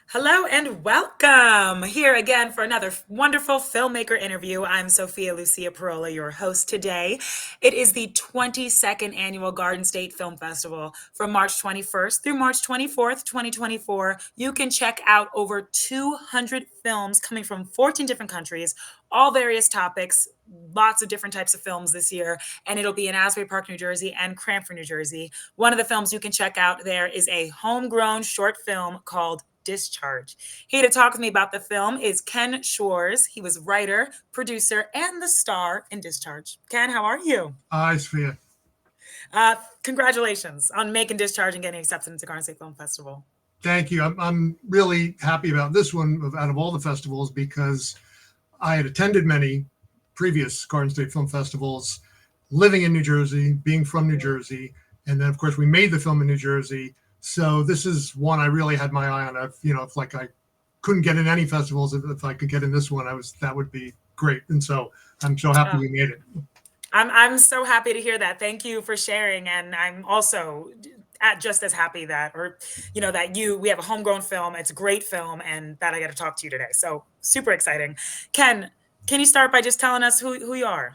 Hello and welcome here again for another wonderful filmmaker interview. I'm Sophia Lucia Parola, your host today. It is the 22nd annual Garden State Film Festival from March 21st through March 24th, 2024. You can check out over 200 films coming from 14 different countries, all various topics, lots of different types of films this year, and it'll be in Asbury Park, New Jersey and Cranford, New Jersey. One of the films you can check out there is a homegrown short film called Discharge. Here to talk with me about the film is Ken Schwarz. He was writer, producer, and the star in Discharge. Ken, how are you? Hi, Sophia. Congratulations on making Discharge and getting accepted into Garden State Film Festival. Thank you. I'm really happy about this one out of all the festivals because I had attended many previous Garden State Film Festivals, living in New Jersey, being from New Jersey, and then of course we made the film in New Jersey. So this is one I really had my eye on. If like I couldn't get in any festivals, if I could get in this one, that would be great. And so I'm so happy we made it. I'm so happy to hear that. Thank you for sharing, and I'm also just as happy that we have a homegrown film. It's a great film, and that I get to talk to you today. So super exciting. Ken, can you start by just telling us who you are?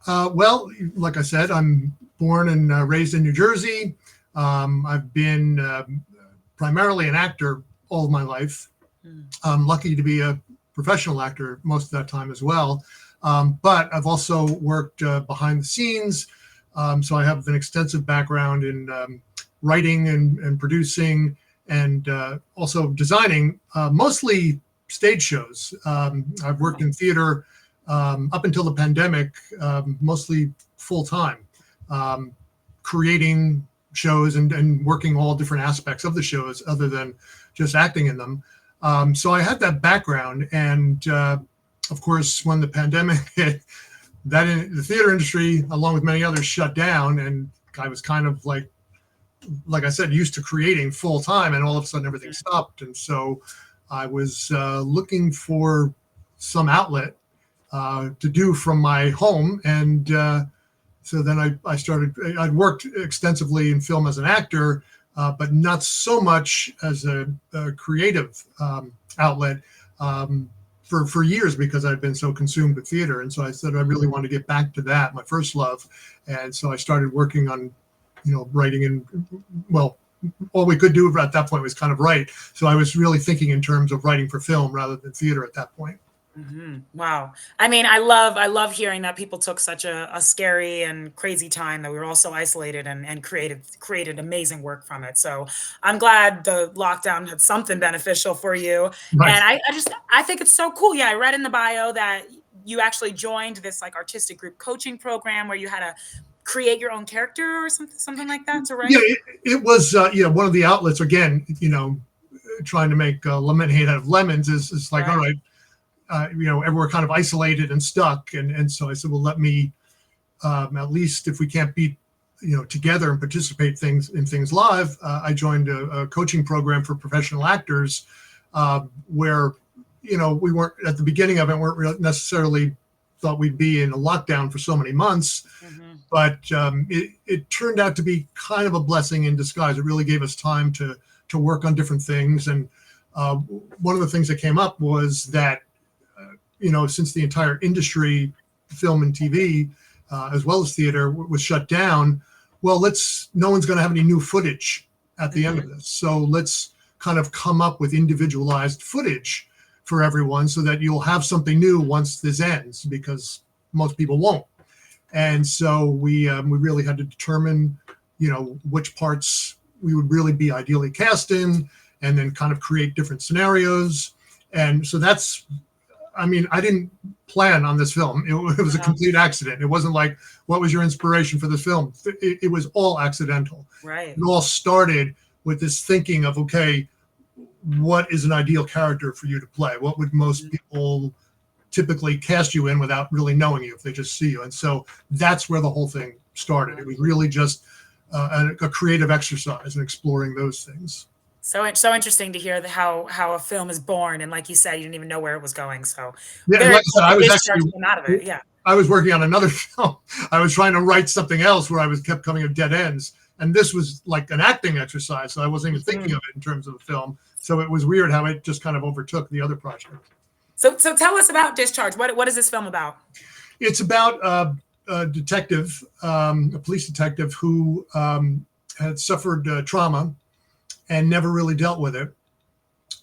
Well, like I said, I'm born and raised in New Jersey. I've been primarily an actor all of my life. I'm lucky to be a professional actor most of that time as well. But I've also worked behind the scenes. So I have an extensive background in writing and producing and also designing, mostly stage shows. I've worked in theater up until the pandemic, mostly full time, creating shows and working all different aspects of the shows other than just acting in them. So I had that background. And of course, when the pandemic hit, the theater industry, along with many others, shut down. And I was kind of like I said, used to creating full time, and all of a sudden everything stopped. And so I was looking for some outlet to do from my home. And so then I'd worked extensively in film as an actor, but not so much as a creative outlet for years because I'd been so consumed with theater. And so I said, I really want to get back to that, my first love. And so I started working on, writing, and well, all we could do at that point was kind of write. So I was really thinking in terms of writing for film rather than theater at that point. Mm-hmm. Wow. I mean, I love hearing that people took such a scary and crazy time that we were all so isolated and created amazing work from it. So I'm glad the lockdown had something beneficial for you. Right. And I think it's so cool. Yeah, I read in the bio that you actually joined this like artistic group coaching program where you had to create your own character or something like that to write. Yeah, it was one of the outlets. Again, trying to make lemonade out of lemons is like, all right. We're kind of isolated and stuck. And so I said, well, let me, at least if we can't be, together and participate in things live, I joined a coaching program for professional actors where, we weren't at the beginning of it, weren't necessarily thought we'd be in a lockdown for so many months. Mm-hmm. But it turned out to be kind of a blessing in disguise. It really gave us time to work on different things. And one of the things that came up was that, since the entire industry, film and TV, as well as theater, was shut down, well, no one's going to have any new footage at the end of this. So let's kind of come up with individualized footage for everyone so that you'll have something new once this ends, because most people won't. And so we really had to determine, which parts we would really be ideally cast in, and then kind of create different scenarios. And so I didn't plan on this film. It was a complete accident. It wasn't like, what was your inspiration for this film? It was all accidental. Right. It all started with this thinking of, okay, what is an ideal character for you to play? What would most people typically cast you in without really knowing you if they just see you? And so that's where the whole thing started. It was really just a creative exercise in exploring those things. So interesting to hear how a film is born, and like you said, you didn't even know where it was going. So yeah, like I said, out of it. Yeah, I was working on another film. I was trying to write something else where I kept coming to dead ends, And this was like an acting exercise, so I wasn't even thinking of it in terms of a film. So it was weird how it just kind of overtook the other project. So tell us about Discharge. What is this film about? It's about a detective, a police detective who had suffered trauma and never really dealt with it.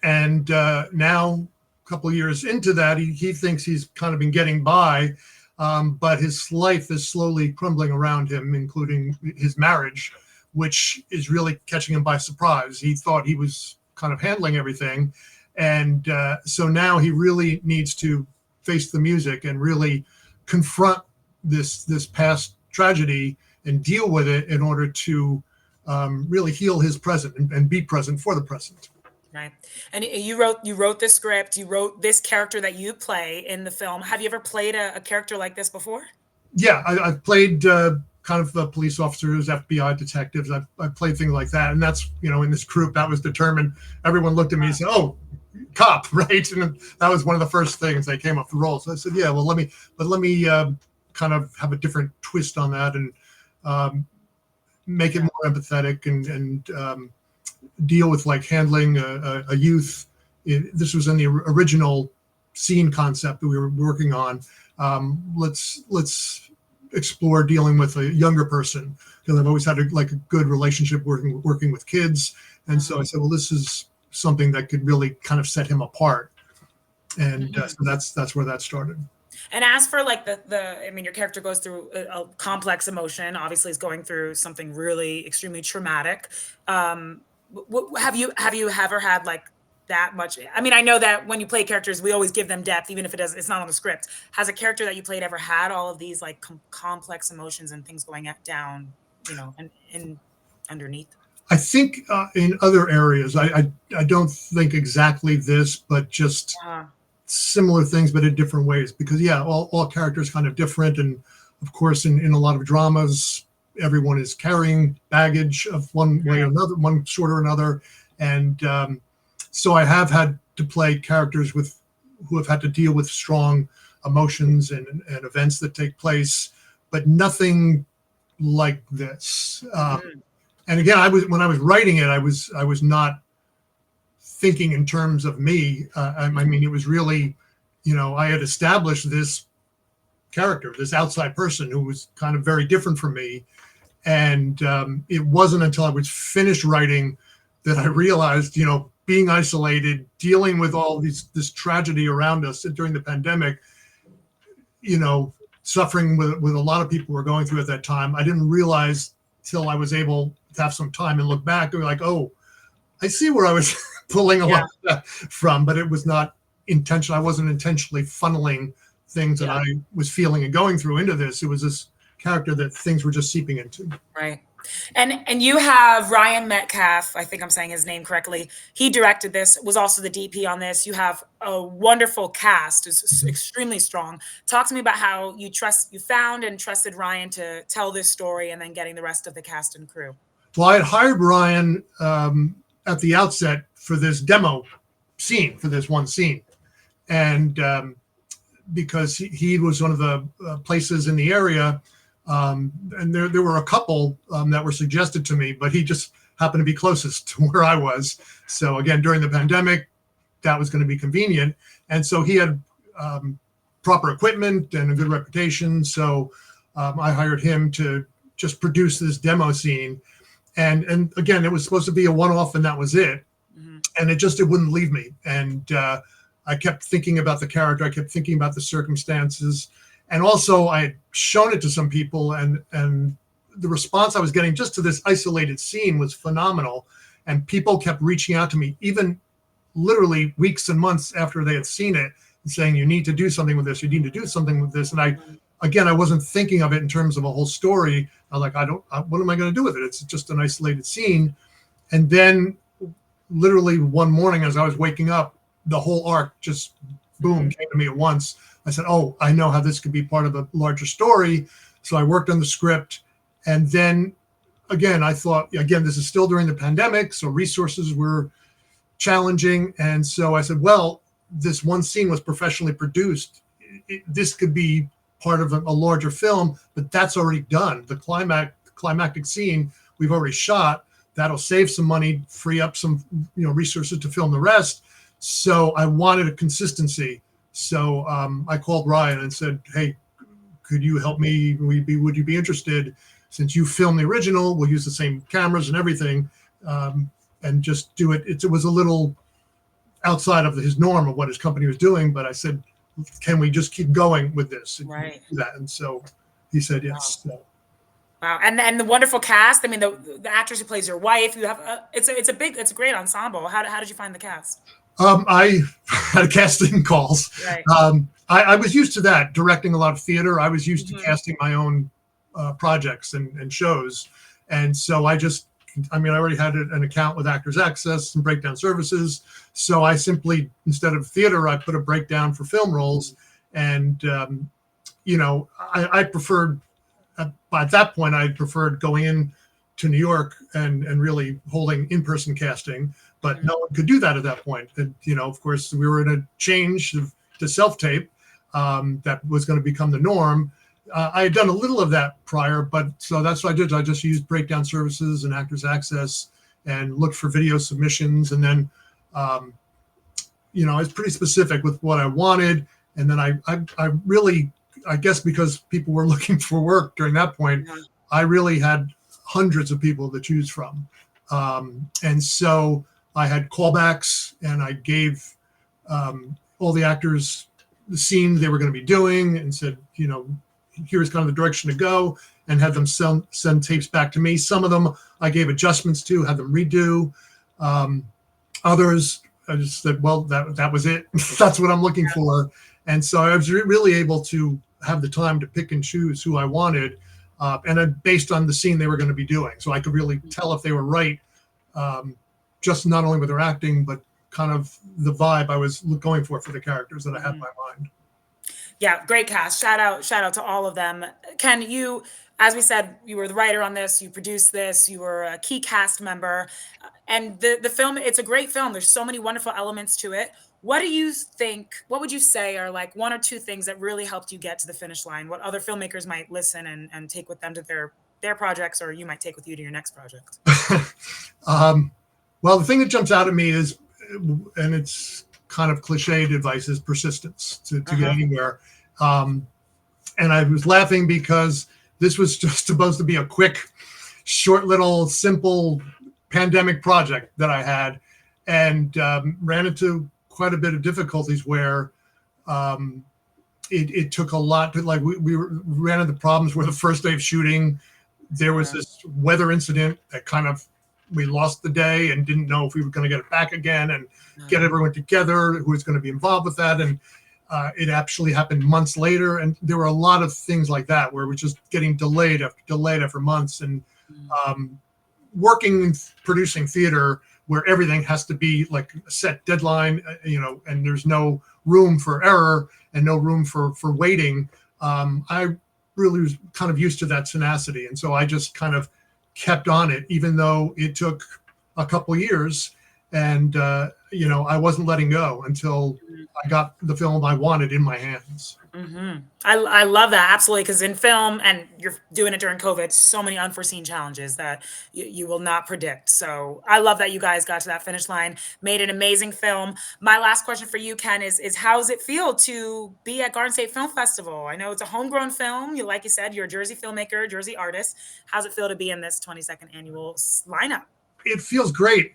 And now, a couple of years into that, he thinks he's kind of been getting by, but his life is slowly crumbling around him, including his marriage, which is really catching him by surprise. He thought he was kind of handling everything. And so now he really needs to face the music and really confront this past tragedy and deal with it in order to really heal his present and be present for the present. Right. And you wrote the script, you wrote this character that you play in the film. Have you ever played a character like this before? Yeah, I've played kind of police officers, FBI detectives. I've played things like that. And that's, in this group that was determined. Everyone looked at me and said, oh, cop, right? And that was one of the first things they came up the role. So I said, yeah, well, let me kind of have a different twist on that and make it more empathetic and deal with like handling a youth. This was in the original scene concept that we were working on. Let's explore dealing with a younger person, because I've always had a good relationship working with kids. And so I said, well, this is something that could really kind of set him apart. And so that's where that started. And as for like your character goes through a complex emotion. Obviously, he's going through something really extremely traumatic. Have you ever had like that much? I mean, I know that when you play characters, we always give them depth, even if it's not on the script. Has a character that you played ever had all of these like complex emotions and things going down, and underneath? I think in other areas, I don't think exactly this, but just similar things, but in different ways. Because all characters kind of different, and of course, in a lot of dramas, everyone is carrying baggage of one way or another, one sort or another, and so I have had to play characters who have had to deal with strong emotions and events that take place, but nothing like this. And again, when I was writing it, I was not thinking in terms of me. I mean, it was really, I had established this character, this outside person who was kind of very different from me. And it wasn't until I was finished writing that I realized, being isolated, dealing with all this tragedy around us during the pandemic, suffering with a lot of people were going through at that time. I didn't realize till I was able to have some time and look back and be like, oh, I see where I was pulling a lot of that from, but it was not intentional. I wasn't intentionally funneling things that I was feeling and going through into this. It was this character that things were just seeping into. Right. And you have Ryan Metcalf, I think I'm saying his name correctly. He directed this, was also the DP on this. You have a wonderful cast, is extremely strong. Talk to me about how you found and trusted Ryan to tell this story, and then getting the rest of the cast and crew. Well, I had hired Ryan at the outset for this demo scene, for this one scene. And because he was one of the places in the area, and there were a couple that were suggested to me, but he just happened to be closest to where I was. So again, during the pandemic, that was going to be convenient. And so he had proper equipment and a good reputation. So I hired him to just produce this demo scene. And again, it was supposed to be a one-off, and that was it. And it wouldn't leave me. And I kept thinking about the character. I kept thinking about the circumstances. And also I had shown it to some people, and the response I was getting just to this isolated scene was phenomenal. And people kept reaching out to me, even literally weeks and months after they had seen it, and saying, you need to do something with this. You need to do something with this. And I wasn't thinking of it in terms of a whole story. I was like, what am I going to do with it? It's just an isolated scene. And then literally one morning as I was waking up, the whole arc just boom came to me at once. I said, oh, I know how this could be part of a larger story. So I worked on the script. And then again, I thought, again, this is still during the pandemic, so resources were challenging. And so I said, well, this one scene was professionally produced. This could be part of a larger film, but that's already done. The climactic scene we've already shot. That'll save some money, free up some resources to film the rest. So I wanted a consistency. So I called Ryan and said, hey, could you help me? Would you be interested? Since you filmed the original, we'll use the same cameras and everything, and just do it. It was a little outside of his norm of what his company was doing, but I said, can we just keep going with this? Right. And so he said yes. Wow. So. Wow, and the wonderful cast. I mean, the actress who plays your wife. You have it's a great ensemble. How did you find the cast? I had casting calls. Right. I was used to that, directing a lot of theater. I was used to casting my own projects and shows, and so I already had an account with Actors Access and Breakdown Services. So I simply, instead of theater, I put a breakdown for film roles, and I preferred. At that point, I preferred going in to New York and really holding in-person casting, but no one could do that at that point. And, of course, we were in a change to self-tape that was going to become the norm. I had done a little of that prior, but so that's what I did. I just used Breakdown Services and Actors Access and looked for video submissions. And then, I was pretty specific with what I wanted. And then I really, I guess because people were looking for work during that point, I really had hundreds of people to choose from. And so I had callbacks, and I gave all the actors the scene they were going to be doing and said, here's kind of the direction to go, and had them send tapes back to me. Some of them I gave adjustments to, had them redo. Others, I just said, well, that was it. That's what I'm looking for. And so I was really able to have the time to pick and choose who I wanted, and then based on the scene they were going to be doing. So I could really tell if they were right, just not only with their acting, but kind of the vibe I was going for the characters that I had in my mind. Yeah, great cast. Shout out to all of them. Ken, you, as we said, you were the writer on this, you produced this, you were a key cast member, and the film, it's a great film. There's so many wonderful elements to it. What do you think, what would you say are like one or two things that really helped you get to the finish line? What other filmmakers might listen and take with them to their projects, or you might take with you to your next project? Well, the thing that jumps out at me is, and it's kind of cliched advice, is persistence to get anywhere. And I was laughing because this was just supposed to be a quick, short, little, simple pandemic project that I had, and ran into quite a bit of difficulties where it took a lot to, like, we ran into problems where the first day of shooting, there was this weather incident that kind of, we lost the day and didn't know if we were going to get it back again, and get everyone together who was going to be involved with that. And it actually happened months later. And there were a lot of things like that where we're just getting delayed after months. And working and producing theater where everything has to be like a set deadline, and there's no room for error and no room for waiting. I really was kind of used to that tenacity. And so I just kind of kept on it, even though it took a couple of years. And, I wasn't letting go until I got the film I wanted in my hands. I love that. Absolutely. Because in film, and you're doing it during COVID, so many unforeseen challenges that you will not predict. So I love that you guys got to that finish line, made an amazing film. My last question for you, Ken, is how does it feel to be at Garden State Film Festival? I know it's a homegrown film. Like you said, you're a Jersey filmmaker, Jersey artist. How's it feel to be in this 22nd annual lineup? It feels great.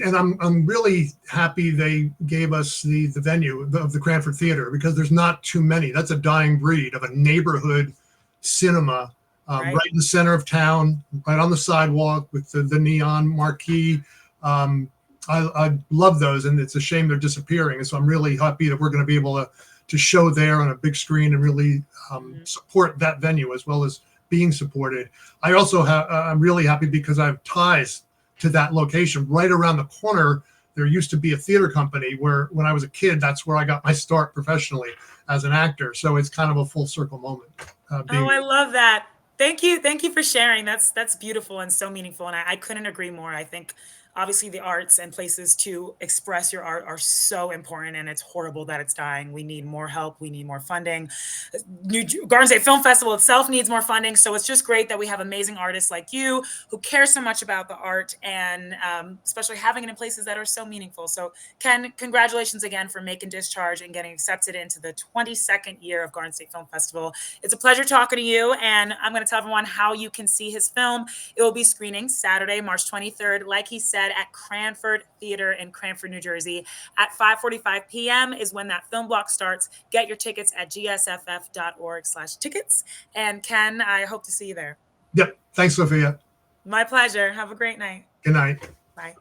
And I'm really happy they gave us the venue of the Cranford Theater, because there's not too many. That's a dying breed of a neighborhood cinema, right in the center of town, right on the sidewalk with the neon marquee. I love those, and it's a shame they're disappearing. And so I'm really happy that we're going to be able to show there on a big screen and really support that venue as well as being supported. I also I'm really happy because I have ties to that location. Right around the corner, there used to be a theater company where, when I was a kid, that's where I got my start professionally as an actor. So it's kind of a full circle moment. I love that. Thank you for sharing. That's beautiful and so meaningful. And I couldn't agree more. I think obviously the arts and places to express your art are so important, and it's horrible that it's dying. We need more help. We need more funding. Garden State Film Festival itself needs more funding. So it's just great that we have amazing artists like you who care so much about the art, and especially having it in places that are so meaningful. So Ken, congratulations again for making Discharge and getting accepted into the 22nd year of Garden State Film Festival. It's a pleasure talking to you, and I'm going to tell everyone how you can see his film. It will be screening Saturday, March 23rd, like he said, at Cranford Theater in Cranford, New Jersey. At 5:45 p.m. is when that film block starts. Get your tickets at gsff.org/tickets. And Ken, I hope to see you there. Yep. Thanks, Sophia. My pleasure. Have a great night. Good night. Bye.